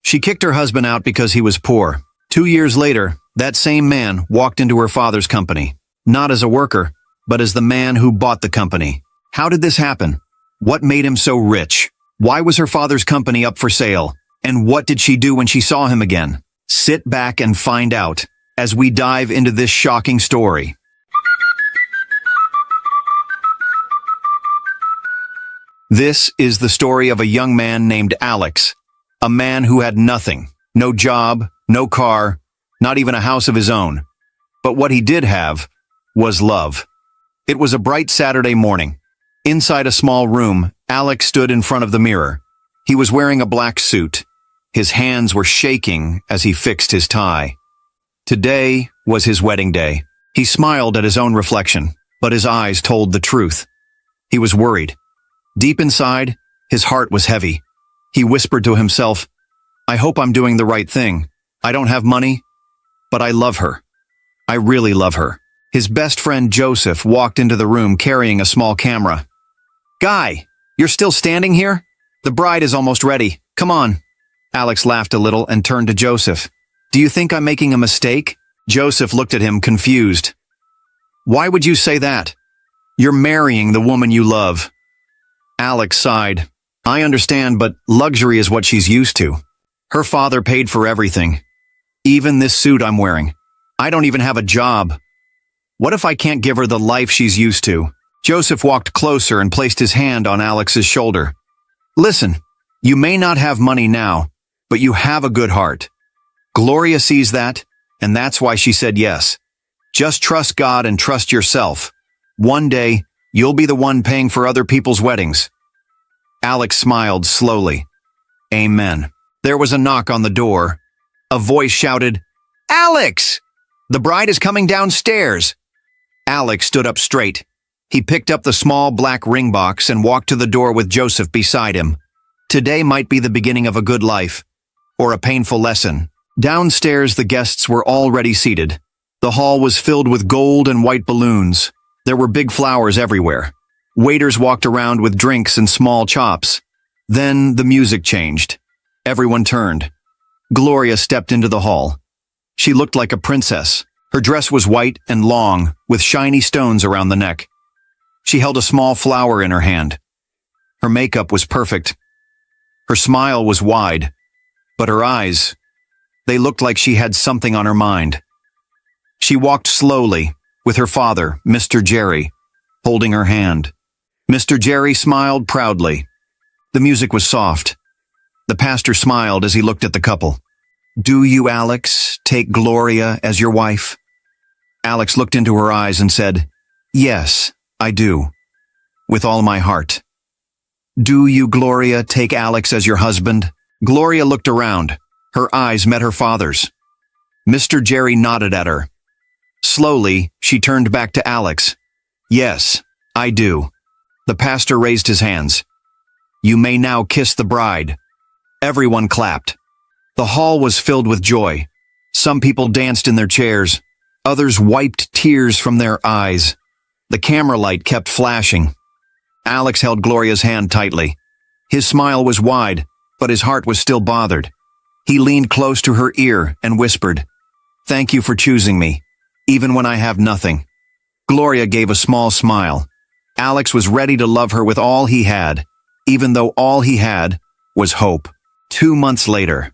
She kicked her husband out because he was poor. 2 years later, that same man walked into her father's company, not as a worker, but as the man who bought the company. How did this happen? What made him so rich? Why was her father's company up for sale? And what did she do when she saw him again? Sit back and find out as we dive into this shocking story. This is the story of a young man named Alex, a man who had nothing, no job, no car, not even a house of his own. But what he did have was love. It was a bright Saturday morning. Inside a small room, Alex stood in front of the mirror. He was wearing a black suit. His hands were shaking as he fixed his tie. Today was his wedding day. He smiled at his own reflection, but his eyes told the truth. He was worried. Deep inside, his heart was heavy. He whispered to himself, "I hope I'm doing the right thing. I don't have money, but I love her. I really love her." His best friend Joseph walked into the room carrying a small camera. "Guy, you're still standing here? The bride is almost ready. Come on." Alex laughed a little and turned to Joseph. "Do you think I'm making a mistake?" Joseph looked at him confused. "Why would you say that? You're marrying the woman you love." Alex sighed. "I understand, but luxury is what she's used to. Her father paid for everything. Even this suit I'm wearing. I don't even have a job. What if I can't give her the life she's used to?" Joseph walked closer and placed his hand on Alex's shoulder. "Listen, you may not have money now, but you have a good heart. Gloria sees that, and that's why she said yes. Just trust God and trust yourself. One day, you'll be the one paying for other people's weddings." Alex smiled slowly. Amen. There was a knock on the door. A voice shouted, "Alex! The bride is coming downstairs." Alex stood up straight. He picked up the small black ring box and walked to the door with Joseph beside him. Today might be the beginning of a good life, or a painful lesson. Downstairs, the guests were already seated. The hall was filled with gold and white balloons. There were big flowers everywhere. Waiters walked around with drinks and small chops. Then the music changed. Everyone turned. Gloria stepped into the hall. She looked like a princess. Her dress was white and long, with shiny stones around the neck. She held a small flower in her hand. Her makeup was perfect. Her smile was wide, but her eyes, they looked like she had something on her mind. She walked slowly, with her father, Mr. Jerry, holding her hand. Mr. Jerry smiled proudly. The music was soft. The pastor smiled as he looked at the couple. "Do you, Alex, take Gloria as your wife?" Alex looked into her eyes and said, "Yes, I do, with all my heart." "Do you, Gloria, take Alex as your husband?" Gloria looked around. Her eyes met her father's. Mr. Jerry nodded at her. Slowly, she turned back to Alex. "Yes, I do." The pastor raised his hands. "You may now kiss the bride." Everyone clapped. The hall was filled with joy. Some people danced in their chairs. Others wiped tears from their eyes. The camera light kept flashing. Alex held Gloria's hand tightly. His smile was wide, but his heart was still bothered. He leaned close to her ear and whispered, "Thank you for choosing me, even when I have nothing." Gloria gave a small smile. Alex was ready to love her with all he had, even though all he had was hope. 2 months later,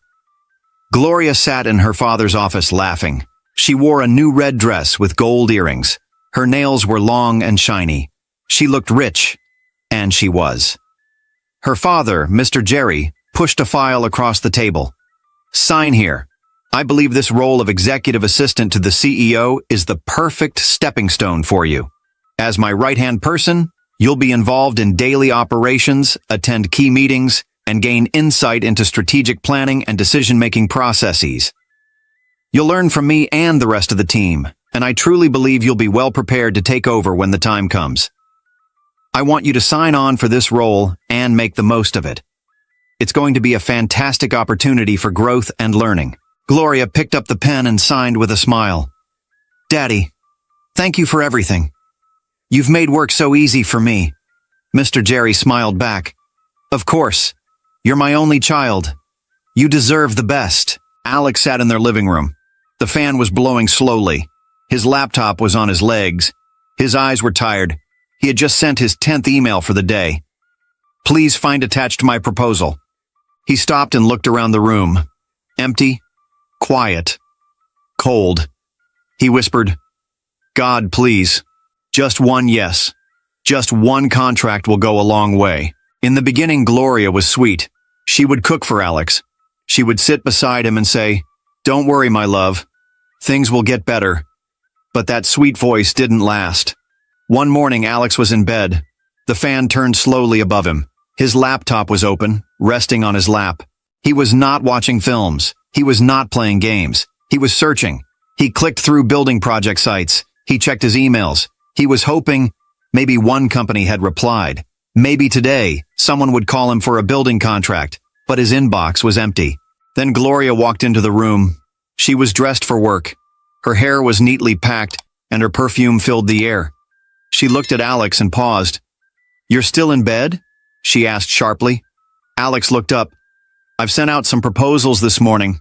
Gloria sat in her father's office laughing. She wore a new red dress with gold earrings. Her nails were long and shiny. She looked rich, and she was. Her father, Mr. Jerry, pushed a file across the table. "Sign here. I believe this role of executive assistant to the CEO is the perfect stepping stone for you. As my right-hand person, you'll be involved in daily operations, attend key meetings, and gain insight into strategic planning and decision-making processes. You'll learn from me and the rest of the team, and I truly believe you'll be well prepared to take over when the time comes. I want you to sign on for this role and make the most of it. It's going to be a fantastic opportunity for growth and learning." Gloria picked up the pen and signed with a smile. "Daddy, thank you for everything. You've made work so easy for me." Mr. Jerry smiled back. "Of course. You're my only child. You deserve the best. Alex sat in their living room. The fan was blowing slowly. His laptop was on his legs. His eyes were tired. He had just sent his 10th email for the day. Please find attached my proposal. He stopped and looked around the room. Empty, quiet, cold. He whispered, God, please. Just one yes. Just one contract will go a long way. In the beginning, Gloria was sweet. She would cook for Alex. She would sit beside him and say, Don't worry, my love. Things will get better. But that sweet voice didn't last. One morning, Alex was in bed. The fan turned slowly above him. His laptop was open, resting on his lap. He was not watching films. He was not playing games. He was searching. He clicked through building project sites. He checked his emails. He was hoping maybe one company had replied. Maybe today, someone would call him for a building contract, but his inbox was empty. Then Gloria walked into the room. She was dressed for work. Her hair was neatly packed, and her perfume filled the air. She looked at Alex and paused. You're still in bed? She asked sharply. Alex looked up. I've sent out some proposals this morning.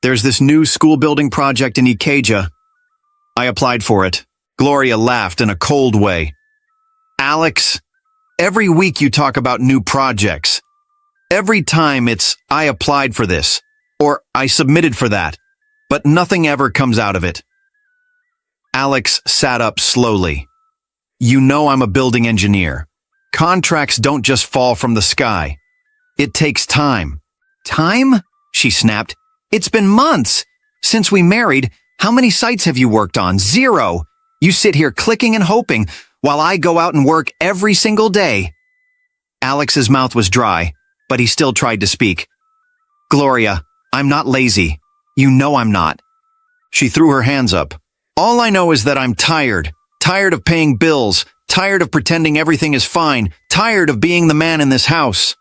There's this new school building project in Ikeja. I applied for it. Gloria laughed in a cold way. Alex, every week you talk about new projects. Every time it's, I applied for this, or I submitted for that, but nothing ever comes out of it. Alex sat up slowly. You know I'm a building engineer. Contracts don't just fall from the sky. It takes time. Time? She snapped. It's been months. Since we married, how many sites have you worked on? 0. You sit here clicking and hoping while I go out and work every single day. Alex's mouth was dry, but he still tried to speak. Gloria, I'm not lazy. You know I'm not. She threw her hands up. All I know is that I'm tired. Tired of paying bills. Tired of pretending everything is fine. Tired of being the man in this house.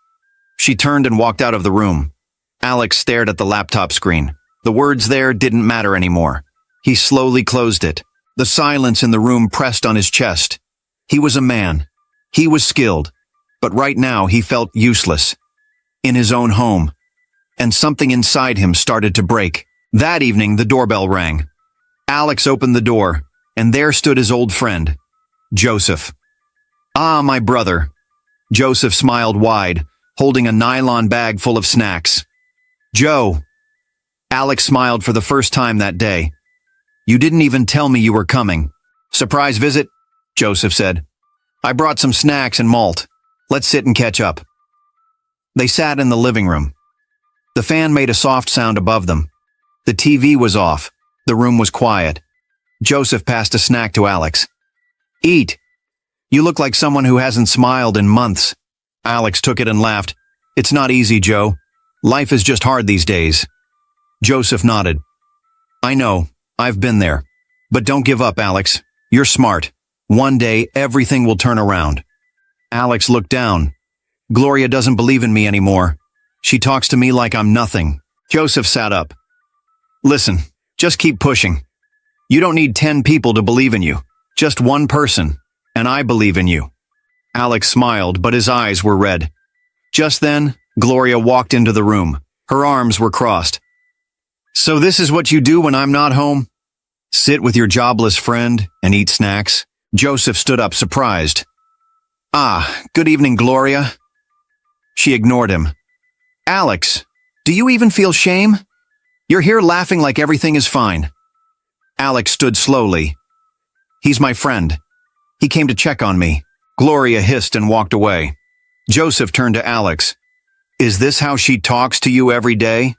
She turned and walked out of the room. Alex stared at the laptop screen. The words there didn't matter anymore. He slowly closed it. The silence in the room pressed on his chest. He was a man. He was skilled. But right now he felt useless. In his own home. And something inside him started to break. That evening, the doorbell rang. Alex opened the door, and there stood his old friend, Joseph. Ah, my brother. Joseph smiled wide, holding a nylon bag full of snacks. Joe. Alex smiled for the first time that day. You didn't even tell me you were coming. Surprise visit? Joseph said. I brought some snacks and malt. Let's sit and catch up. They sat in the living room. The fan made a soft sound above them. The TV was off. The room was quiet. Joseph passed a snack to Alex. Eat. You look like someone who hasn't smiled in months. Alex took it and laughed. It's not easy, Joe. Life is just hard these days. Joseph nodded. I know. I've been there. But don't give up, Alex. You're smart. One day, everything will turn around. Alex looked down. Gloria doesn't believe in me anymore. She talks to me like I'm nothing. Joseph sat up. Listen, just keep pushing. You don't need 10 people to believe in you. Just one person. And I believe in you. Alex smiled, but his eyes were red. Just then, Gloria walked into the room. Her arms were crossed. So this is what you do when I'm not home? Sit with your jobless friend and eat snacks? Joseph stood up, surprised. Ah, good evening, Gloria. She ignored him. Alex, do you even feel shame? You're here laughing like everything is fine. Alex stood slowly. He's my friend. He came to check on me. Gloria hissed and walked away. Joseph turned to Alex. Is this how she talks to you every day?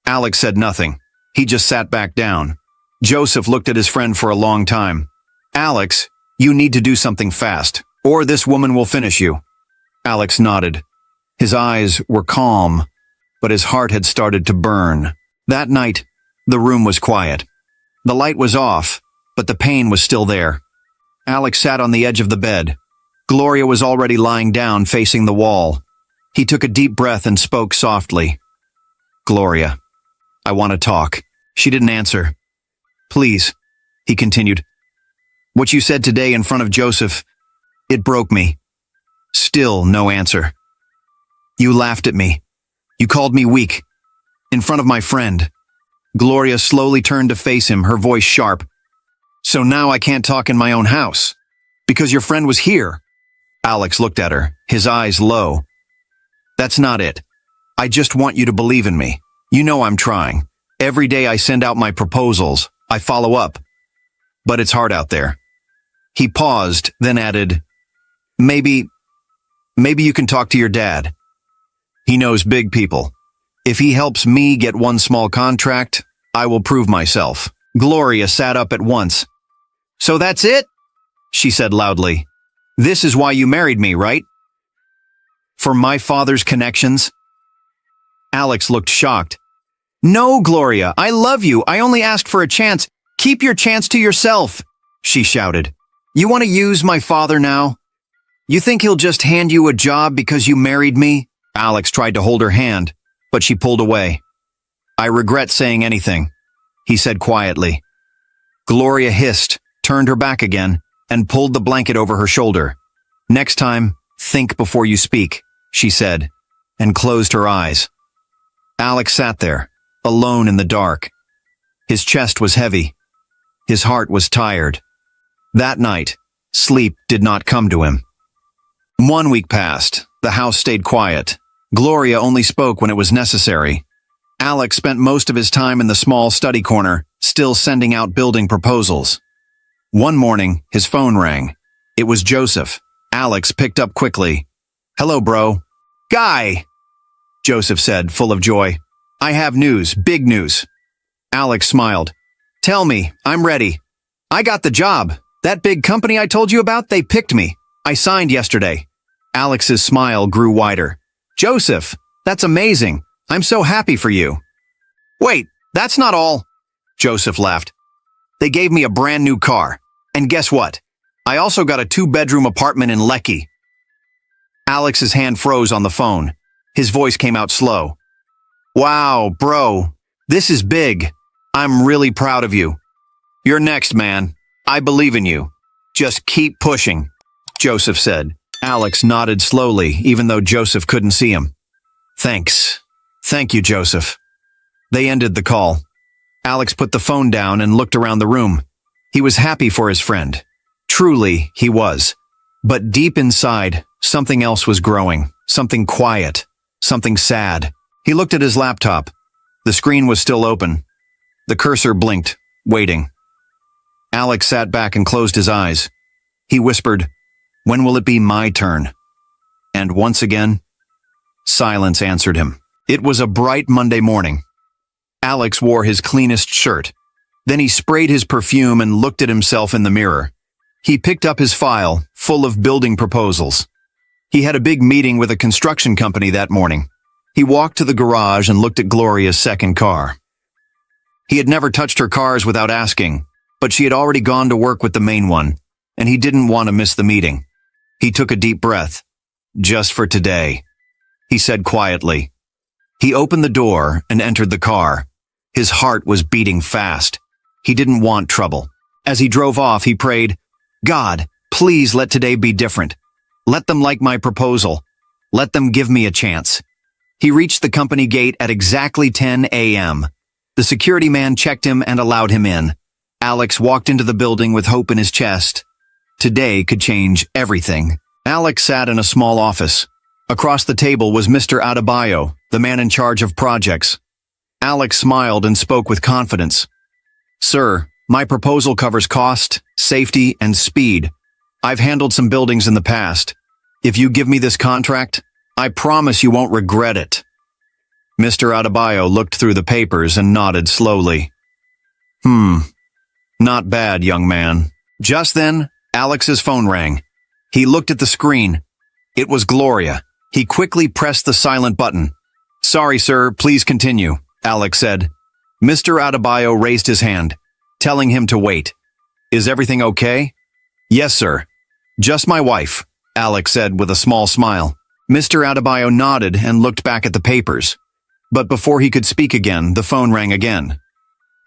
Alex said nothing. He just sat back down. Joseph looked at his friend for a long time. Alex, you need to do something fast, or this woman will finish you. Alex nodded. His eyes were calm, but his heart had started to burn. That night, the room was quiet. The light was off, but the pain was still there. Alex sat on the edge of the bed. Gloria was already lying down facing the wall. He took a deep breath and spoke softly. Gloria, I want to talk. She didn't answer. Please, he continued. What you said today in front of Joseph, it broke me. Still no answer. You laughed at me. You called me weak. in front of my friend. Gloria slowly turned to face him, her voice sharp. So now I can't talk in my own house. Because your friend was here. Alex looked at her, his eyes low. That's not it. I just want you to believe in me. You know I'm trying. Every day I send out my proposals. I follow up. But it's hard out there. He paused, then added, Maybe you can talk to your dad. He knows big people. If he helps me get one small contract, I will prove myself. Gloria sat up at once. So that's it? She said loudly. This is why you married me, right? For my father's connections? Alex looked shocked. No, Gloria, I love you. I only asked for a chance. Keep your chance to yourself, she shouted. You want to use my father now? You think he'll just hand you a job because you married me? Alex tried to hold her hand, but she pulled away. I regret saying anything, he said quietly. Gloria hissed, turned her back again, and pulled the blanket over her shoulder. Next time, think before you speak, she said, and closed her eyes. Alex sat there, alone in the dark. His chest was heavy. His heart was tired. That night, sleep did not come to him. 1 week passed. The house stayed quiet. Gloria only spoke when it was necessary. Alex spent most of his time in the small study corner, still sending out building proposals. One morning, his phone rang. It was Joseph. Alex picked up quickly. Hello, bro. Guy, Joseph said, full of joy. I have news, big news. Alex smiled. Tell me, I'm ready. I got the job. That big company I told you about, they picked me. I signed yesterday. Alex's smile grew wider. Joseph, that's amazing. I'm so happy for you. Wait, that's not all. Joseph laughed. They gave me a brand new car. And guess what? I also got a 2-bedroom apartment in Lekki. Alex's hand froze on the phone. His voice came out slow. Wow, bro, this is big. I'm really proud of you. You're next, man. I believe in you. Just keep pushing, Joseph said. Alex nodded slowly, even though Joseph couldn't see him. Thanks. Thank you, Joseph. They ended the call. Alex put the phone down and looked around the room. He was happy for his friend. Truly, he was. But deep inside, something else was growing. Something quiet. Something sad. He looked at his laptop. The screen was still open. The cursor blinked, waiting. Alex sat back and closed his eyes. He whispered, When will it be my turn? And once again, silence answered him. It was a bright Monday morning. Alex wore his cleanest shirt. Then he sprayed his perfume and looked at himself in the mirror. He picked up his file, full of building proposals. He had a big meeting with a construction company that morning. He walked to the garage and looked at Gloria's second car. He had never touched her cars without asking, but she had already gone to work with the main one, and he didn't want to miss the meeting. He took a deep breath. Just for today, he said quietly. He opened the door and entered the car. His heart was beating fast. He didn't want trouble. As he drove off, he prayed, God, please let today be different. Let them like my proposal. Let them give me a chance. He reached the company gate at exactly 10 a.m. The security man checked him and allowed him in. Alex walked into the building with hope in his chest. Today could change everything. Alex sat in a small office. Across the table was Mr. Adebayo, the man in charge of projects. Alex smiled and spoke with confidence. Sir, my proposal covers cost, safety, and speed. I've handled some buildings in the past. If you give me this contract, I promise you won't regret it. Mr. Adebayo looked through the papers and nodded slowly. Not bad, young man. Just then, Alex's phone rang. He looked at the screen. It was Gloria. He quickly pressed the silent button. Sorry, sir, please continue, Alex said. Mr. Adebayo raised his hand, telling him to wait. Is everything okay? Yes, sir. Just my wife, Alex said with a small smile. Mr. Adebayo nodded and looked back at the papers. But before he could speak again, the phone rang again.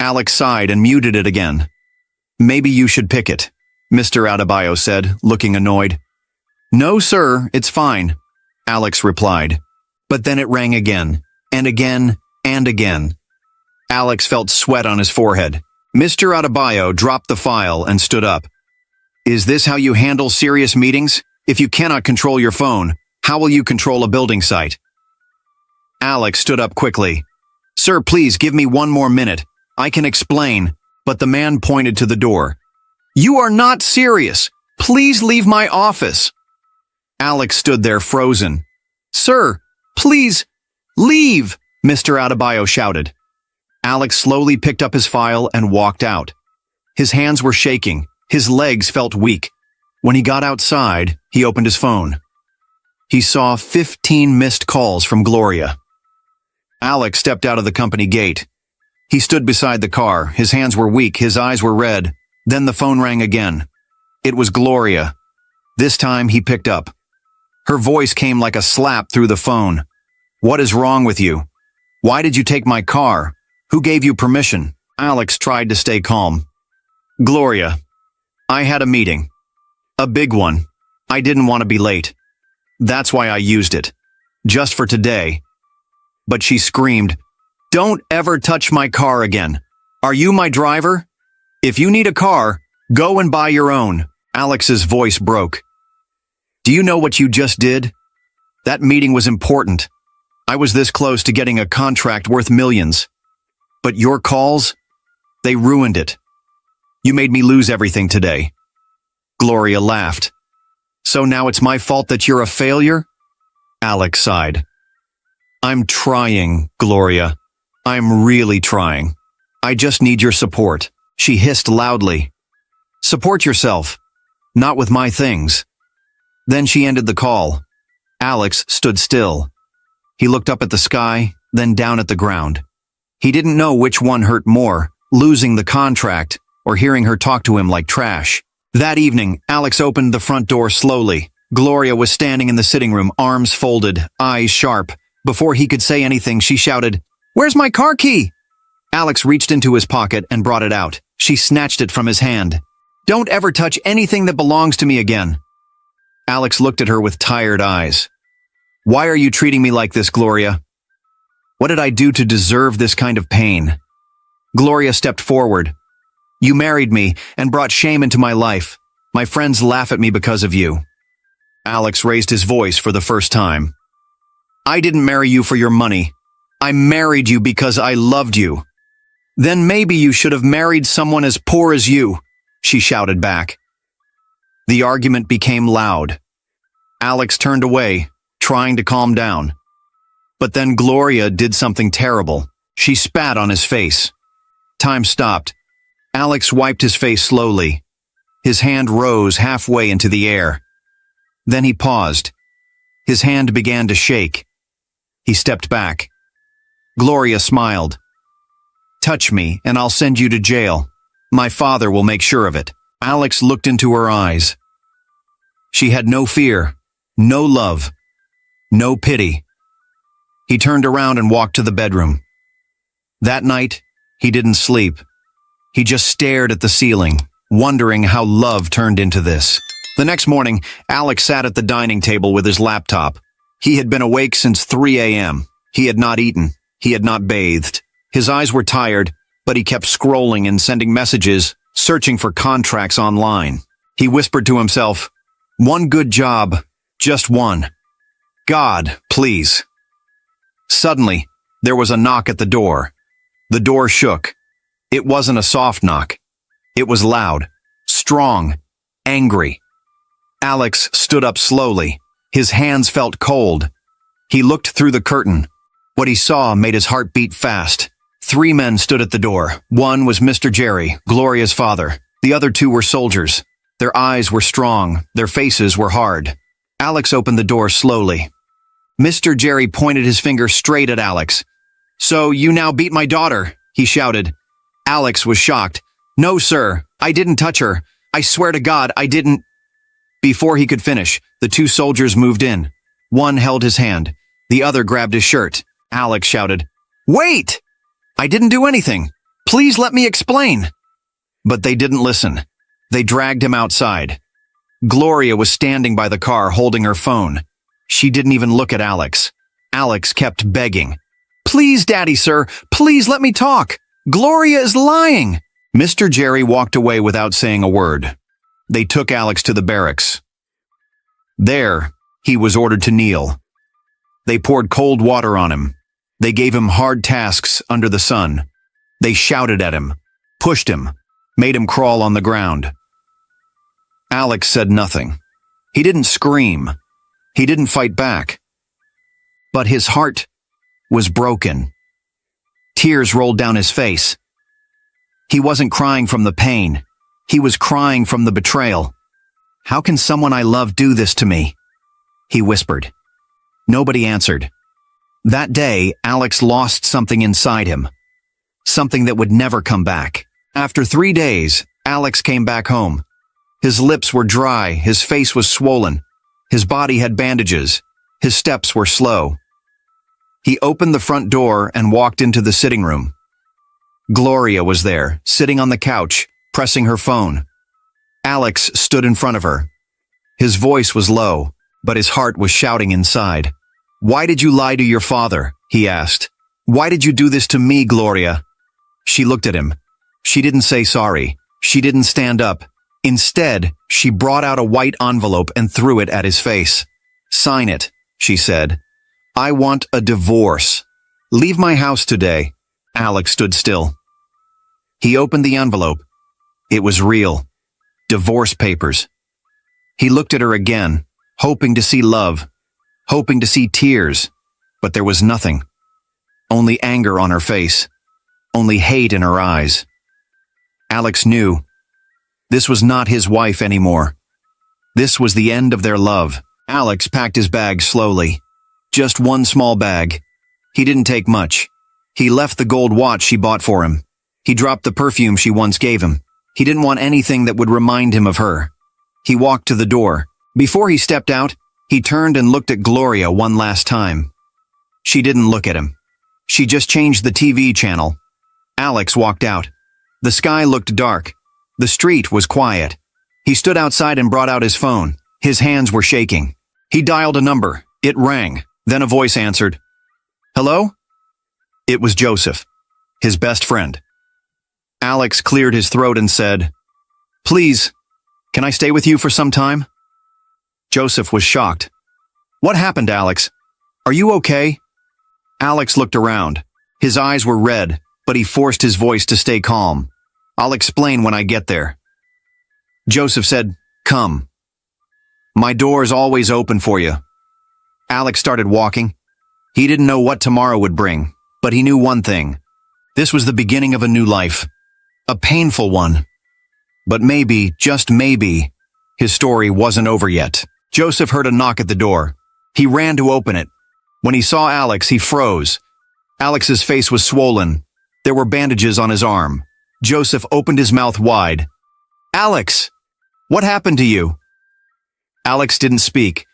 Alex sighed and muted it again. Maybe you should pick it, Mr. Adebayo said, looking annoyed. No, sir, it's fine, Alex replied. But then it rang again, and again, And again. Alex felt sweat on his forehead. Mr. Adebayo dropped the file and stood up. Is this how you handle serious meetings? If you cannot control your phone, how will you control a building site? Alex stood up quickly. Sir, please give me 1 more minute. I can explain, but the man pointed to the door. You are not serious. Please leave my office. Alex stood there frozen. Sir, please, leave, Mr. Adebayo shouted. Alex slowly picked up his file and walked out. His hands were shaking. His legs felt weak. When he got outside, he opened his phone. He saw 15 missed calls from Gloria. Alex stepped out of the company gate. He stood beside the car. His hands were weak. His eyes were red. Then the phone rang again. It was Gloria. This time he picked up. Her voice came like a slap through the phone. What is wrong with you? Why did you take my car? Who gave you permission? Alex tried to stay calm. Gloria, I had a meeting. A big one. I didn't want to be late. That's why I used it. Just for today. But she screamed, Don't ever touch my car again. Are you my driver? If you need a car, go and buy your own. Alex's voice broke. Do you know what you just did? That meeting was important. I was this close to getting a contract worth millions. But your calls, they ruined it. You made me lose everything today. Gloria laughed. So now it's my fault that you're a failure? Alex sighed. I'm trying, Gloria. I'm really trying. I just need your support. She hissed loudly. Support yourself. Not with my things. Then she ended the call. Alex stood still. He looked up at the sky, then down at the ground. He didn't know which one hurt more, losing the contract or hearing her talk to him like trash. That evening, Alex opened the front door slowly. Gloria was standing in the sitting room, arms folded, eyes sharp. Before he could say anything, she shouted, Where's my car key? Alex reached into his pocket and brought it out. She snatched it from his hand. Don't ever touch anything that belongs to me again. Alex looked at her with tired eyes. Why are you treating me like this, Gloria? What did I do to deserve this kind of pain? Gloria stepped forward. You married me and brought shame into my life. My friends laugh at me because of you. Alex raised his voice for the first time. I didn't marry you for your money. I married you because I loved you. Then maybe you should have married someone as poor as you, she shouted back. The argument became loud. Alex turned away, trying to calm down. But then Gloria did something terrible. She spat on his face. Time stopped. Alex wiped his face slowly. His hand rose halfway into the air. Then he paused. His hand began to shake. He stepped back. Gloria smiled. Touch me, and I'll send you to jail. My father will make sure of it. Alex looked into her eyes. She had no fear, no love, no pity. He turned around and walked to the bedroom. That night, he didn't sleep. He just stared at the ceiling, wondering how love turned into this. The next morning, Alex sat at the dining table with his laptop. He had been awake since 3 a.m. He had not eaten. He had not bathed. His eyes were tired, but he kept scrolling and sending messages, searching for contracts online. He whispered to himself, One good job, just one. God, please. Suddenly, there was a knock at the door. The door shook. It wasn't a soft knock. It was loud, strong, angry. Alex stood up slowly. His hands felt cold. He looked through the curtain. What he saw made his heart beat fast. 3 men stood at the door. One was Mr. Jerry, Gloria's father. The other 2 were soldiers. Their eyes were strong. Their faces were hard. Alex opened the door slowly. Mr. Jerry pointed his finger straight at Alex. So you now beat my daughter, he shouted. Alex was shocked. No, sir, I didn't touch her. I swear to God, I didn't. Before he could finish, the 2 soldiers moved in. One held his hand. The other grabbed his shirt. Alex shouted, Wait! I didn't do anything. Please let me explain. But they didn't listen. They dragged him outside. Gloria was standing by the car holding her phone. She didn't even look at Alex. Alex kept begging. Please, Daddy, sir, please let me talk. Gloria is lying. Mr. Jerry walked away without saying a word. They took Alex to the barracks. There, he was ordered to kneel. They poured cold water on him. They gave him hard tasks under the sun. They shouted at him, pushed him, made him crawl on the ground. Alex said nothing. He didn't scream. He didn't fight back. But his heart was broken. Tears rolled down his face. He wasn't crying from the pain. He was crying from the betrayal. How can someone I love do this to me? He whispered. Nobody answered. That day, Alex lost something inside him. Something that would never come back. After 3 days, Alex came back home. His lips were dry, his face was swollen. His body had bandages. His steps were slow. He opened the front door and walked into the sitting room. Gloria was there, sitting on the couch, pressing her phone. Alex stood in front of her. His voice was low, but his heart was shouting inside. Why did you lie to your father? He asked. Why did you do this to me, Gloria? She looked at him. She didn't say sorry. She didn't stand up. Instead, she brought out a white envelope and threw it at his face. Sign it, she said. I want a divorce. Leave my house today. Alex stood still. He opened the envelope. It was real. Divorce papers. He looked at her again, hoping to see love, hoping to see tears, but there was nothing. Only anger on her face. Only hate in her eyes. Alex knew. This was not his wife anymore. This was the end of their love. Alex packed his bag slowly. Just one small bag. He didn't take much. He left the gold watch she bought for him. He dropped the perfume she once gave him. He didn't want anything that would remind him of her. He walked to the door. Before he stepped out, he turned and looked at Gloria one last time. She didn't look at him. She just changed the TV channel. Alex walked out. The sky looked dark. The street was quiet. He stood outside and brought out his phone. His hands were shaking. He dialed a number. It rang. Then a voice answered. Hello? It was Joseph, his best friend. Alex cleared his throat and said, Please, can I stay with you for some time? Joseph was shocked. What happened, Alex? Are you okay? Alex looked around. His eyes were red, but he forced his voice to stay calm. I'll explain when I get there. Joseph said, Come. My door is always open for you. Alex started walking. He didn't know what tomorrow would bring, but he knew one thing. This was the beginning of a new life. A painful one. But maybe, just maybe, his story wasn't over yet. Joseph heard a knock at the door. He ran to open it. When he saw Alex, he froze. Alex's face was swollen. There were bandages on his arm. Joseph opened his mouth wide. Alex! What happened to you? Alex didn't speak.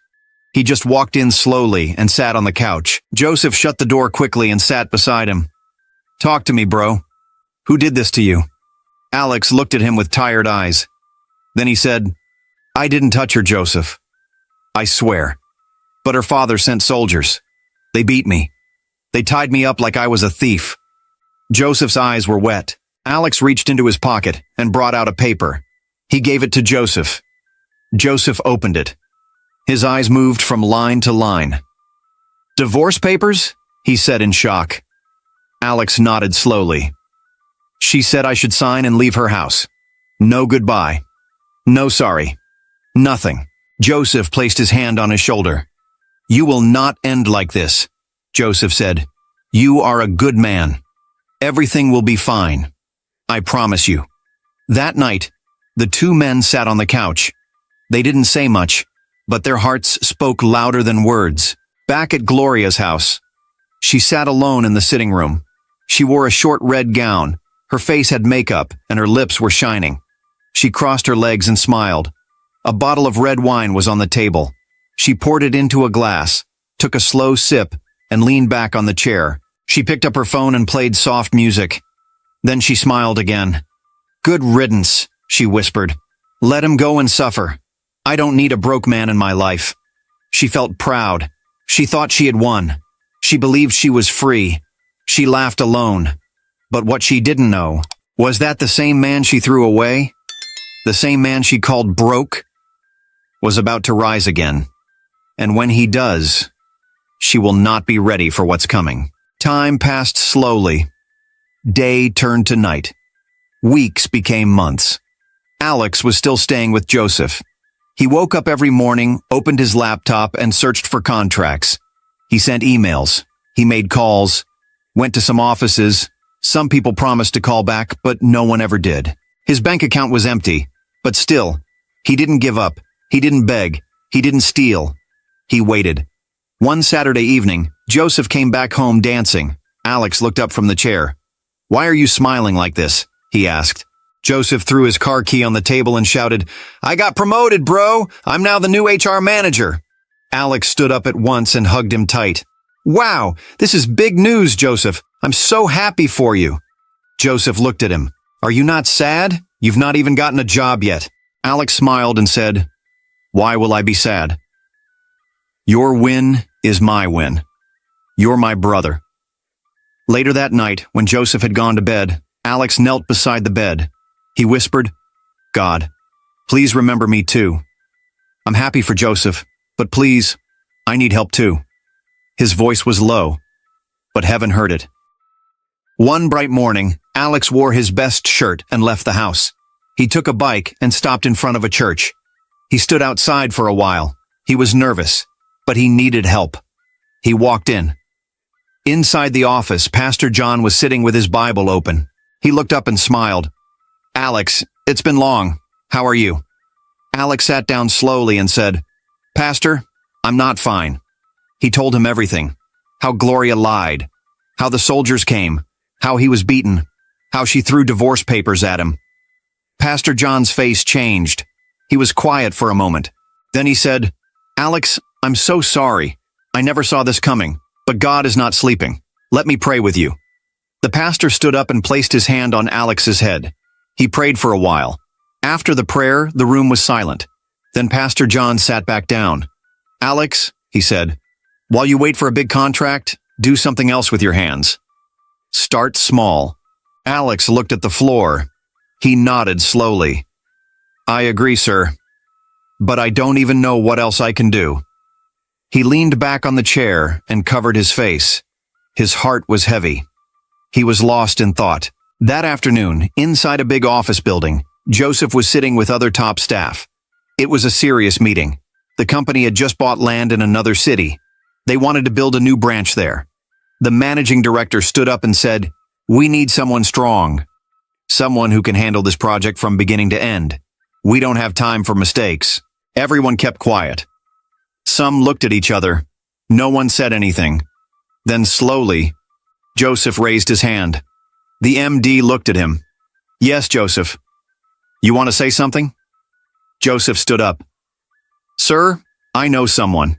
He just walked in slowly and sat on the couch. Joseph shut the door quickly and sat beside him. Talk to me, bro. Who did this to you? Alex looked at him with tired eyes. Then he said, I didn't touch her, Joseph. I swear. But her father sent soldiers. They beat me. They tied me up like I was a thief. Joseph's eyes were wet. Alex reached into his pocket and brought out a paper. He gave it to Joseph. Joseph opened it. His eyes moved from line to line. Divorce papers? He said in shock. Alex nodded slowly. She said I should sign and leave her house. No goodbye. No sorry. Nothing. Joseph placed his hand on his shoulder. You will not end like this, Joseph said. You are a good man. Everything will be fine. I promise you. That night, the two men sat on the couch. They didn't say much, but their hearts spoke louder than words. Back at Gloria's house, she sat alone in the sitting room. She wore a short red gown. Her face had makeup, and her lips were shining. She crossed her legs and smiled. A bottle of red wine was on the table. She poured it into a glass, took a slow sip, and leaned back on the chair. She picked up her phone and played soft music. Then she smiled again. Good riddance, she whispered. Let him go and suffer. I don't need a broke man in my life. She felt proud. She thought she had won. She believed she was free. She laughed alone. But what she didn't know was that the same man she threw away, the same man she called broke, was about to rise again. And when he does, she will not be ready for what's coming. Time passed slowly. Day turned to night. Weeks became months. Alex was still staying with Joseph. He woke up every morning, opened his laptop, and searched for contracts. He sent emails. He made calls. Went to some offices. Some people promised to call back, but no one ever did. His bank account was empty, but still, he didn't give up. He didn't beg. He didn't steal. He waited. One Saturday evening, Joseph came back home dancing. Alex looked up from the chair. "Why are you smiling like this?" he asked. Joseph threw his car key on the table and shouted, "I got promoted, bro! I'm now the new HR manager!" Alex stood up at once and hugged him tight. "Wow, this is big news, Joseph. I'm so happy for you." Joseph looked at him. "Are you not sad? You've not even gotten a job yet." Alex smiled and said, "Why will I be sad? Your win is my win. You're my brother." Later that night, when Joseph had gone to bed, Alex knelt beside the bed. He whispered, "God, please remember me too. I'm happy for Joseph, but please, I need help too." His voice was low, but heaven heard it. One bright morning, Alex wore his best shirt and left the house. He took a bike and stopped in front of a church. He stood outside for a while. He was nervous, but he needed help. He walked in. Inside the office, Pastor John was sitting with his Bible open. He looked up and smiled. "Alex, it's been long. How are you?" Alex sat down slowly and said, "Pastor, I'm not fine." He told him everything. How Gloria lied. How the soldiers came. How he was beaten. How she threw divorce papers at him. Pastor John's face changed. He was quiet for a moment. Then he said, "Alex, I'm so sorry. I never saw this coming, but God is not sleeping. Let me pray with you." The pastor stood up and placed his hand on Alex's head. He prayed for a while. After the prayer, the room was silent. Then Pastor John sat back down. "Alex," he said, "while you wait for a big contract, do something else with your hands. Start small." Alex looked at the floor. He nodded slowly. "I agree, sir. But I don't even know what else I can do." He leaned back on the chair and covered his face. His heart was heavy. He was lost in thought. That afternoon, inside a big office building, Joseph was sitting with other top staff. It was a serious meeting. The company had just bought land in another city. They wanted to build a new branch there. The managing director stood up and said, "We need someone strong. Someone who can handle this project from beginning to end. We don't have time for mistakes." Everyone kept quiet. Some looked at each other. No one said anything. Then slowly, Joseph raised his hand. The MD looked at him. "Yes, Joseph. You want to say something?" Joseph stood up. "Sir, I know someone.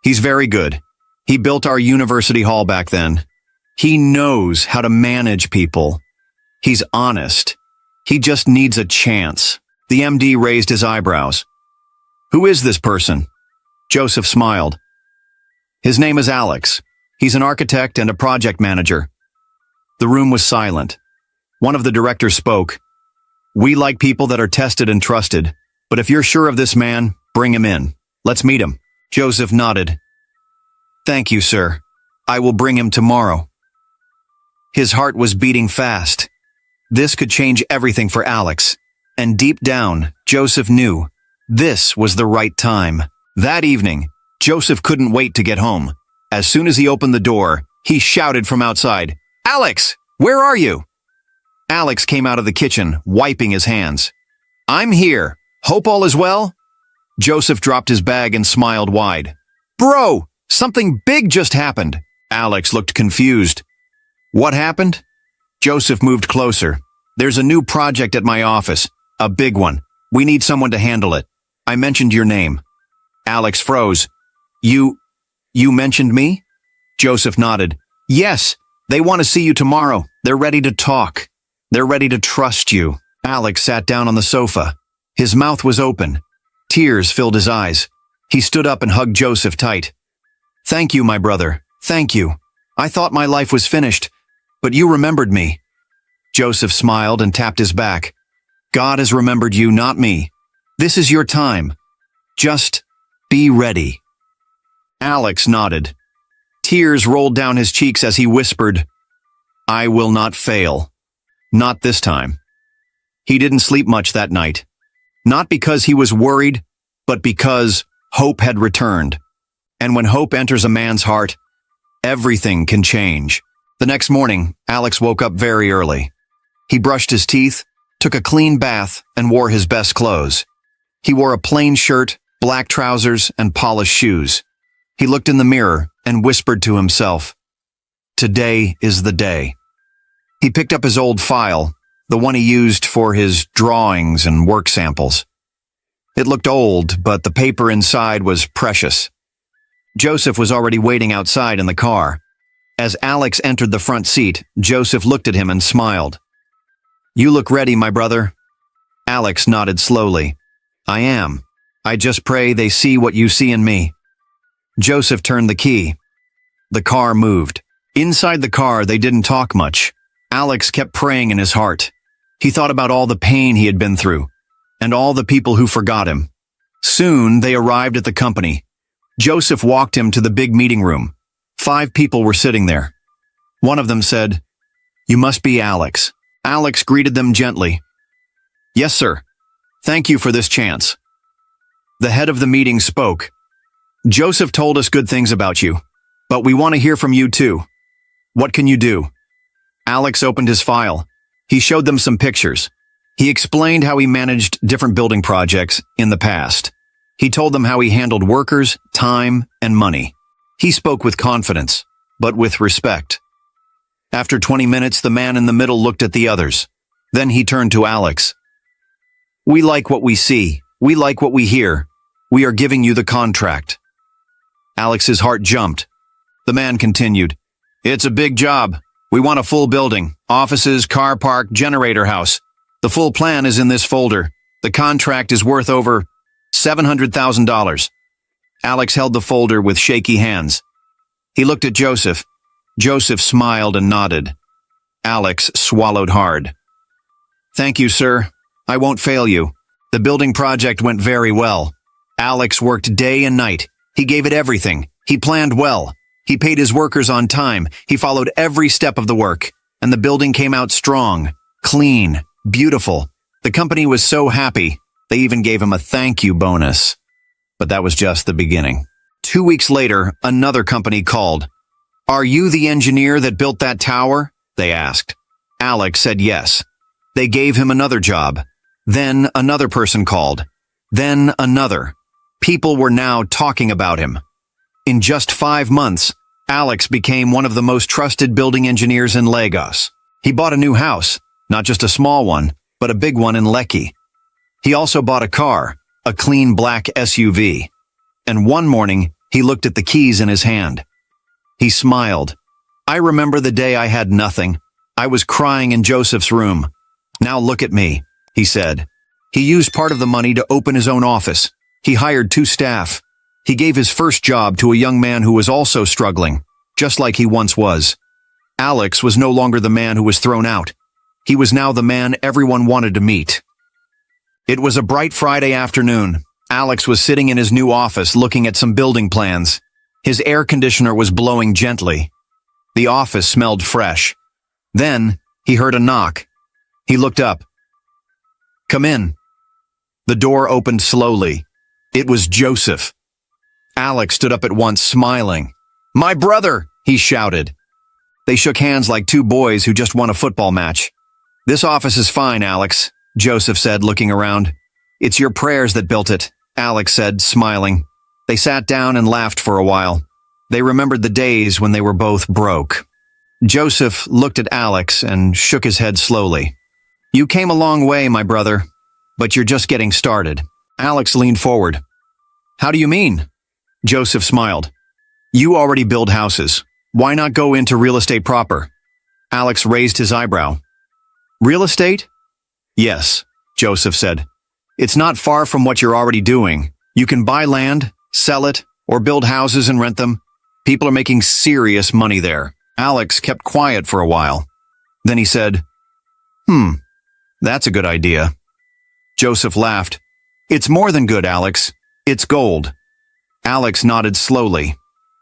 He's very good. He built our university hall back then. He knows how to manage people. He's honest. He just needs a chance." The MD raised his eyebrows. "Who is this person?" Joseph smiled. "His name is Alex. He's an architect and a project manager." The room was silent. One of the directors spoke. "We like people that are tested and trusted, but if you're sure of this man, bring him in. Let's meet him." Joseph nodded. "Thank you, sir. I will bring him tomorrow." His heart was beating fast. This could change everything for Alex. And deep down, Joseph knew this was the right time. That evening, Joseph couldn't wait to get home. As soon as he opened the door, he shouted from outside, "Alex, where are you?" Alex came out of the kitchen, wiping his hands. "I'm here. Hope all is well?" Joseph dropped his bag and smiled wide. "Bro, something big just happened." Alex looked confused. "What happened?" Joseph moved closer. "There's a new project at my office. A big one. We need someone to handle it. I mentioned your name." Alex froze. You mentioned me?" Joseph nodded. "Yes, they want to see you tomorrow. They're ready to talk. They're ready to trust you." Alex sat down on the sofa. His mouth was open. Tears filled his eyes. He stood up and hugged Joseph tight. "Thank you, my brother. Thank you. I thought my life was finished, but you remembered me." Joseph smiled and tapped his back. "God has remembered you, not me. This is your time. Just be ready." Alex nodded. Tears rolled down his cheeks as he whispered, "I will not fail. Not this time." He didn't sleep much that night. Not because he was worried, but because hope had returned. And when hope enters a man's heart, everything can change. The next morning, Alex woke up very early. He brushed his teeth, took a clean bath, and wore his best clothes. He wore a plain shirt, black trousers, and polished shoes. He looked in the mirror and whispered to himself, "Today is the day." He picked up his old file, the one he used for his drawings and work samples. It looked old, but the paper inside was precious. Joseph was already waiting outside in the car. As Alex entered the front seat, Joseph looked at him and smiled. "You look ready, my brother." Alex nodded slowly. "I am. I just pray they see what you see in me." Joseph turned the key. The car moved. Inside the car, they didn't talk much. Alex kept praying in his heart. He thought about all the pain he had been through, and all the people who forgot him. Soon, they arrived at the company. Joseph walked him to the big meeting room. 5 people were sitting there. One of them said, "You must be Alex." Alex greeted them gently. "Yes, sir. Thank you for this chance." The head of the meeting spoke. "Joseph told us good things about you, but we want to hear from you too. What can you do?" Alex opened his file. He showed them some pictures. He explained how he managed different building projects in the past. He told them how he handled workers, time, and money. He spoke with confidence, but with respect. After 20 minutes, the man in the middle looked at the others. Then he turned to Alex. "We like what we see. We like what we hear. We are giving you the contract." Alex's heart jumped. The man continued, "It's a big job. We want a full building, offices, car park, generator house. The full plan is in this folder. The contract is worth over $700,000. Alex held the folder with shaky hands. He looked at Joseph. Joseph smiled and nodded. Alex swallowed hard. "Thank you, sir. I won't fail you. The building project went very well. Alex worked day and night. He gave it everything. He planned well. He paid his workers on time. He followed every step of the work. And the building came out strong, clean, beautiful. The company was so happy, they even gave him a thank you bonus. But that was just the beginning. 2 weeks later, another company called. "Are you the engineer that built that tower?" they asked. Alex said yes. They gave him another job. Then another person called. Then another. People were now talking about him. In just 5 months, Alex became one of the most trusted building engineers in Lagos. He bought a new house, not just a small one, but a big one in Lekki. He also bought a car, a clean black SUV. And one morning, he looked at the keys in his hand. He smiled. "I remember the day I had nothing. I was crying in Joseph's room. Now look at me," he said. He used part of the money to open his own office. He hired 2 staff. He gave his first job to a young man who was also struggling, just like he once was. Alex was no longer the man who was thrown out. He was now the man everyone wanted to meet. It was a bright Friday afternoon. Alex was sitting in his new office looking at some building plans. His air conditioner was blowing gently. The office smelled fresh. Then, he heard a knock. He looked up. "Come in." The door opened slowly. It was Joseph. Alex stood up at once, smiling. "My brother!" he shouted. They shook hands like 2 boys who just won a football match. "This office is fine, Alex," Joseph said, looking around. "It's your prayers that built it," Alex said, smiling. They sat down and laughed for a while. They remembered the days when they were both broke. Joseph looked at Alex and shook his head slowly. "You came a long way, my brother, but you're just getting started." Alex leaned forward. "How do you mean?" Joseph smiled. "You already build houses. Why not go into real estate proper?" Alex raised his eyebrow. "Real estate?" "Yes," Joseph said. "It's not far from what you're already doing. You can buy land, sell it, or build houses and rent them. People are making serious money there." Alex kept quiet for a while. Then he said, that's a good idea. Joseph laughed. It's more than good, Alex. It's gold. Alex nodded slowly.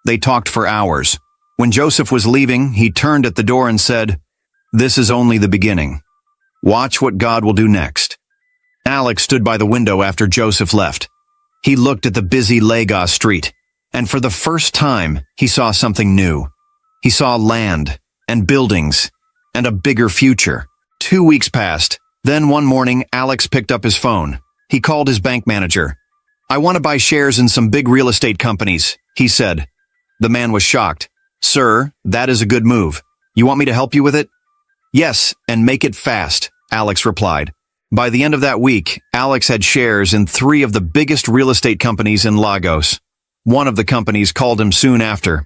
They talked for hours. When Joseph was leaving, he turned at the door and said, "This is only the beginning. Watch what God will do next." Alex stood by the window after Joseph left. He looked at the busy Lagos street, and for the first time, he saw something new. He saw land and buildings and a bigger future. 2 weeks passed. Then one morning, Alex picked up his phone. He called his bank manager. "I want to buy shares in some big real estate companies," he said. The man was shocked. "Sir, that is a good move. You want me to help you with it?" "Yes, and make it fast," Alex replied. By the end of that week, Alex had shares in 3 of the biggest real estate companies in Lagos. One of the companies called him soon after.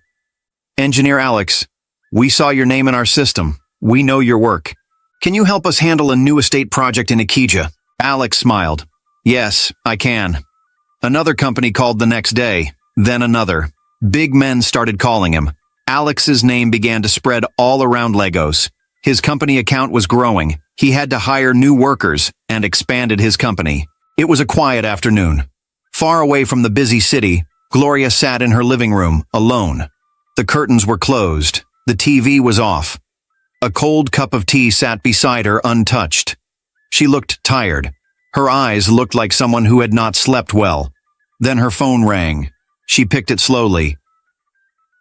"Engineer Alex, we saw your name in our system. We know your work. Can you help us handle a new estate project in Ikeja?" Alex smiled. "Yes, I can." Another company called the next day, then another. Big men started calling him. Alex's name began to spread all around Lagos. His company account was growing. He had to hire new workers and expanded his company. It was a quiet afternoon. Far away from the busy city, Gloria sat in her living room, alone. The curtains were closed. The TV was off. A cold cup of tea sat beside her untouched. She looked tired. Her eyes looked like someone who had not slept well. Then her phone rang. She picked it slowly.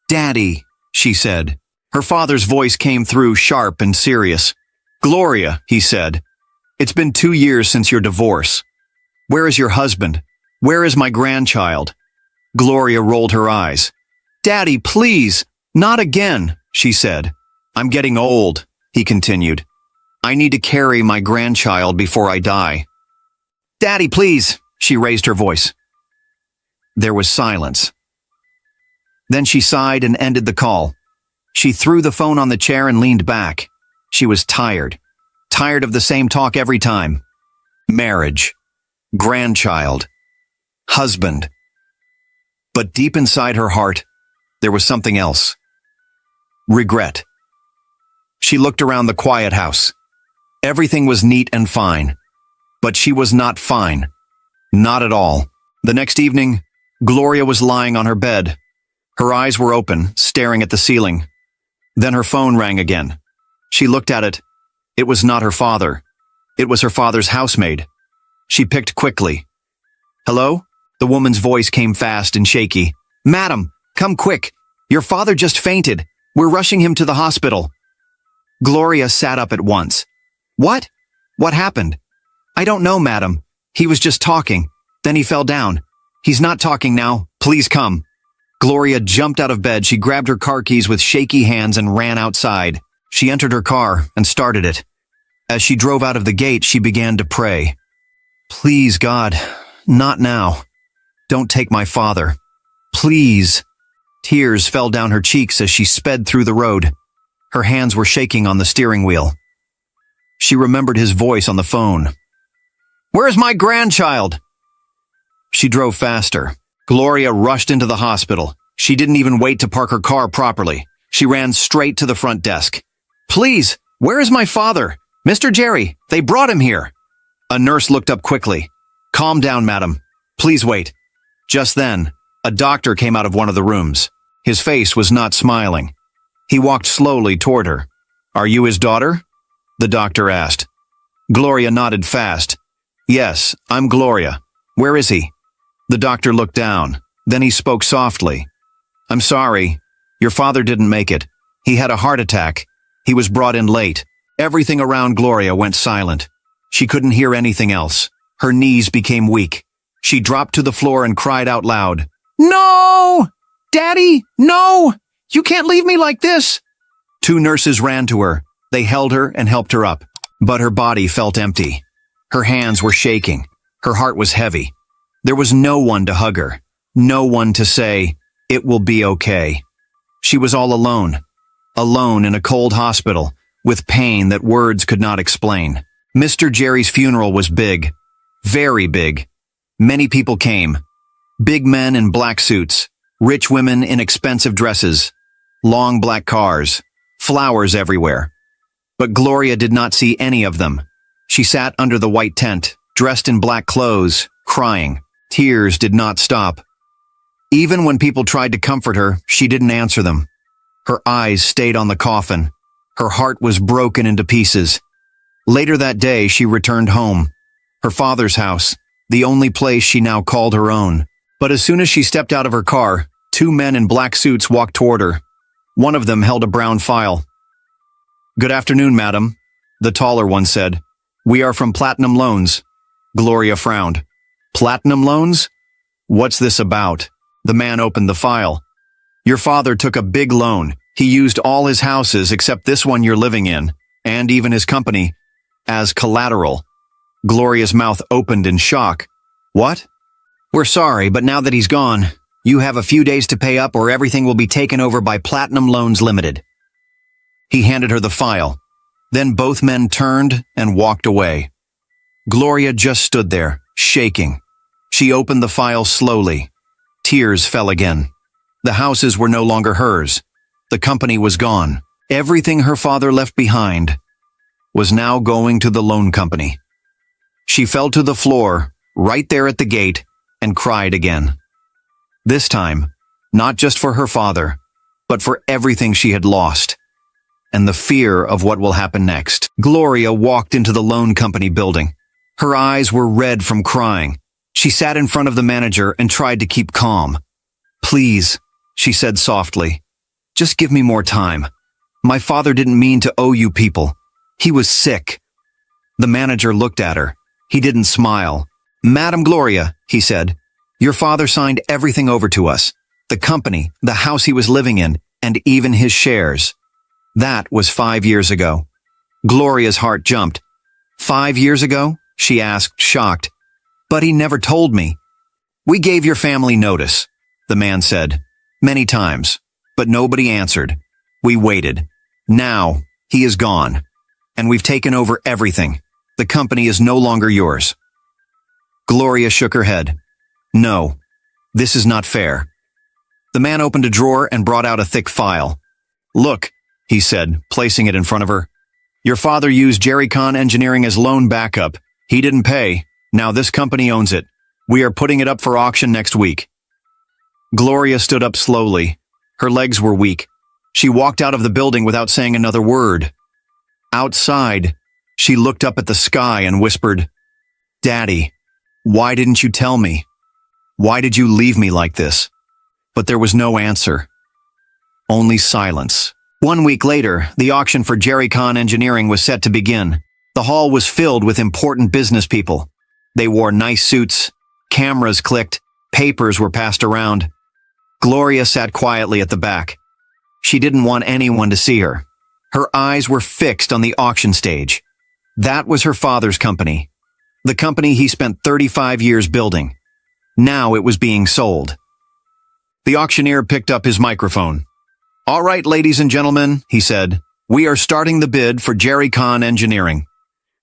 "Daddy," she said. Her father's voice came through sharp and serious. "Gloria," he said, "it's been 2 years since your divorce. Where is your husband? Where is my grandchild?" Gloria rolled her eyes. "Daddy, please, not again," she said. "I'm getting old," he continued. "I need to carry my grandchild before I die." "Daddy, please," she raised her voice. There was silence. Then she sighed and ended the call. She threw the phone on the chair and leaned back. She was tired. Tired of the same talk every time. Marriage. Grandchild. Husband. But deep inside her heart, there was something else. Regret. She looked around the quiet house. Everything was neat and fine. But she was not fine. Not at all. The next evening, Gloria was lying on her bed. Her eyes were open, staring at the ceiling. Then her phone rang again. She looked at it. It was not her father. It was her father's housemaid. She picked quickly. "Hello?" The woman's voice came fast and shaky. "Madam, come quick. Your father just fainted. We're rushing him to the hospital." Gloria sat up at once. "What? What happened?" "I don't know, madam. He was just talking. Then he fell down. He's not talking now. Please come." Gloria jumped out of bed. She grabbed her car keys with shaky hands and ran outside. She entered her car and started it. As she drove out of the gate, she began to pray. "Please, God, not now. Don't take my father. Please." Tears fell down her cheeks as she sped through the road. Her hands were shaking on the steering wheel. She remembered his voice on the phone. "Where's my grandchild?" She drove faster. Gloria rushed into the hospital. She didn't even wait to park her car properly. She ran straight to the front desk. "Please, where is my father? Mr. Jerry, they brought him here." A nurse looked up quickly. "Calm down, madam. Please wait." Just then, a doctor came out of one of the rooms. His face was not smiling. He walked slowly toward her. "Are you his daughter?" the doctor asked. Gloria nodded fast. "Yes, I'm Gloria. Where is he?" The doctor looked down. Then he spoke softly. "I'm sorry. Your father didn't make it. He had a heart attack. He was brought in late." Everything around Gloria went silent. She couldn't hear anything else. Her knees became weak. She dropped to the floor and cried out loud. "No! Daddy, no! You can't leave me like this!" 2 nurses ran to her. They held her and helped her up. But her body felt empty. Her hands were shaking. Her heart was heavy. There was no one to hug her. No one to say, "It will be okay." She was all alone. Alone in a cold hospital, with pain that words could not explain. Mr. Jerry's funeral was big. Very big. Many people came. Big men in black suits. Rich women in expensive dresses. Long black cars. flowers everywhere. But Gloria did not see any of them. She sat under the white tent, dressed in black clothes, crying. Tears did not stop. Even when people tried to comfort her, she didn't answer them. Her eyes stayed on the coffin. Her heart was broken into pieces. Later that day, she returned home. Her father's house, the only place she now called her own. But as soon as she stepped out of her car, two men in black suits walked toward her. One of them held a brown file. "Good afternoon, madam," the taller one said. "We are from Platinum Loans." Gloria frowned. "Platinum Loans? What's this about?" The man opened the file. "Your father took a big loan. He used all his houses except this one you're living in, and even his company, as collateral." Gloria's mouth opened in shock. "What?" "We're sorry, but now that he's gone, you have a few days to pay up or everything will be taken over by Platinum Loans Limited." He handed her the file. Then both men turned and walked away. Gloria just stood there, shaking. She opened the file slowly. Tears fell again. The houses were no longer hers. The company was gone. Everything her father left behind was now going to the loan company. She fell to the floor, right there at the gate, and cried again. This time, not just for her father, but for everything she had lost, and the fear of what will happen next. Gloria walked into the loan company building. Her eyes were red from crying. She sat in front of the manager and tried to keep calm. "Please," she said softly, "just give me more time. My father didn't mean to owe you people. He was sick." The manager looked at her. He didn't smile. "Madam Gloria," he said, "your father signed everything over to us. The company, the house he was living in, and even his shares. That was 5 years ago." Gloria's heart jumped. 5 years ago?" she asked, shocked. "But he never told me." "We gave your family notice," the man said, "many times, but nobody answered. We waited. Now, he is gone, and we've taken over everything. The company is no longer yours." Gloria shook her head. "No, this is not fair." The man opened a drawer and brought out a thick file. "Look," he said, placing it in front of her. "Your father used Jerry Kahn Engineering as loan backup. He didn't pay. Now this company owns it. We are putting it up for auction next week." Gloria stood up slowly. Her legs were weak. She walked out of the building without saying another word. Outside, she looked up at the sky and whispered, "Daddy, why didn't you tell me? Why did you leave me like this?" But there was no answer. Only silence. 1 week later, the auction for Jerry Kahn Engineering was set to begin. The hall was filled with important business people. They wore nice suits. Cameras clicked. Papers were passed around. Gloria sat quietly at the back. She didn't want anyone to see her. Her eyes were fixed on the auction stage. That was her father's company. The company he spent 35 years building. Now it was being sold. The auctioneer picked up his microphone. "All right, ladies and gentlemen," he said, "we are starting the bid for Jerry Kahn Engineering.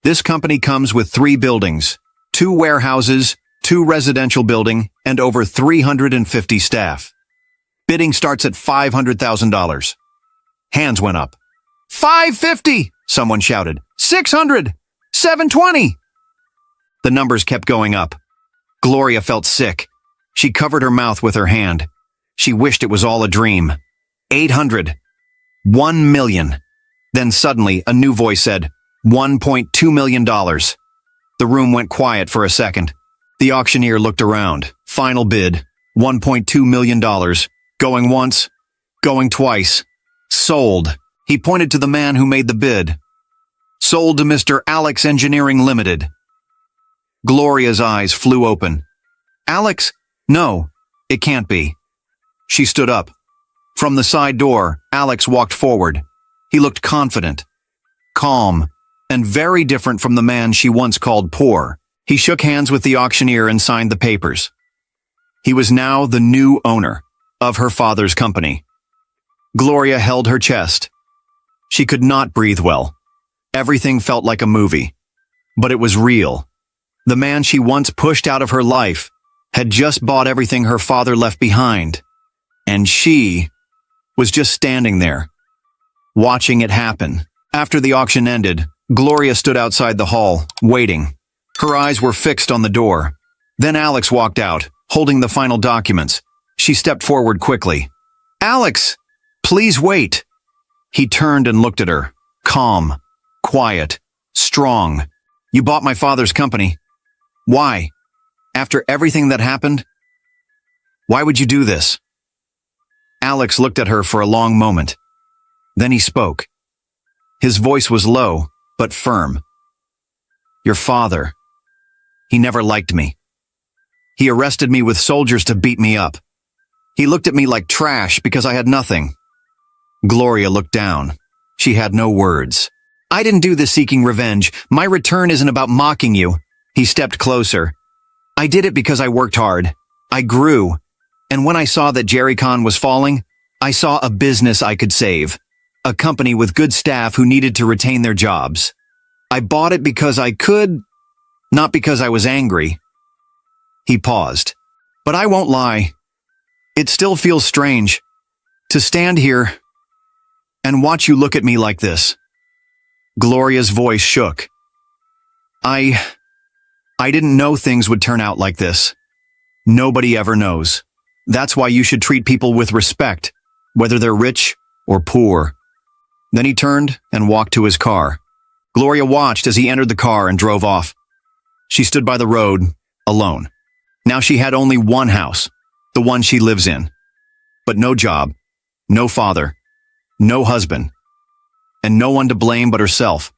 This company comes with 3 buildings, 2 warehouses, 2 residential building, and over 350 staff. Bidding starts at $500,000. Hands went up. "550!" someone shouted. "600! $720!" The numbers kept going up. Gloria felt sick. She covered her mouth with her hand. She wished it was all a dream. 800. 1 million. Then suddenly, a new voice said, $1.2 million. The room went quiet for a second. The auctioneer looked around. Final bid, $1.2 million. Going once, going twice. Sold. He pointed to the man who made the bid. Sold to Mr. Alex Engineering Limited. Gloria's eyes flew open. "Alex? No, it can't be." She stood up. From the side door, Alex walked forward. He looked confident, calm, and very different from the man she once called poor. He shook hands with the auctioneer and signed the papers. He was now the new owner of her father's company. Gloria held her chest. She could not breathe well. Everything felt like a movie. But it was real. The man she once pushed out of her life had just bought everything her father left behind. And she was just standing there, watching it happen. After the auction ended, Gloria stood outside the hall, waiting. Her eyes were fixed on the door. Then Alex walked out, holding the final documents. She stepped forward quickly. "Alex, please wait." He turned and looked at her, calm, quiet, strong. "You bought my father's company. Why? After everything that happened? Why would you do this?" Alex looked at her for a long moment. Then he spoke. His voice was low, but firm. "Your father. He never liked me. He arrested me with soldiers to beat me up. He looked at me like trash because I had nothing." Gloria looked down. She had no words. "I didn't do this seeking revenge. My return isn't about mocking you." He stepped closer. "I did it because I worked hard. I grew. And when I saw that Jerry Con was falling, I saw a business I could save. A company with good staff who needed to retain their jobs. I bought it because I could, not because I was angry." He paused. "But I won't lie. It still feels strange to stand here and watch you look at me like this." Gloria's voice shook. I didn't know things would turn out like this. Nobody ever knows. That's why you should treat people with respect, whether they're rich or poor." Then he turned and walked to his car. Gloria watched as he entered the car and drove off. She stood by the road, alone. Now she had only one house, the one she lives in. But no job, no father, no husband, and no one to blame but herself.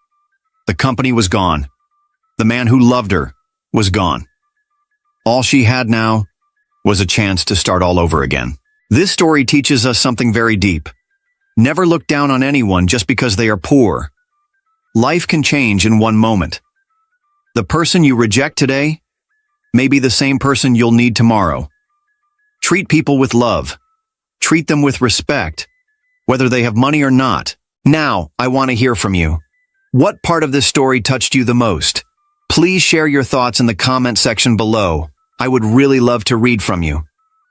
The company was gone. The man who loved her was gone. All she had now was a chance to start all over again. This story teaches us something very deep. Never look down on anyone just because they are poor. Life can change in one moment. The person you reject today may be the same person you'll need tomorrow. Treat people with love. Treat them with respect, whether they have money or not. Now, I want to hear from you. What part of this story touched you the most? Please share your thoughts in the comment section below. I would really love to read from you.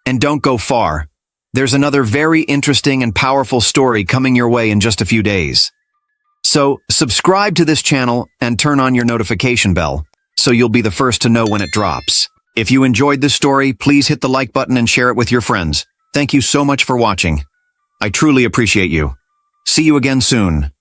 And don't go far. There's another very interesting and powerful story coming your way in just a few days. So, subscribe to this channel and turn on your notification bell, so you'll be the first to know when it drops. If you enjoyed this story, please hit the like button and share it with your friends. Thank you so much for watching. I truly appreciate you. See you again soon.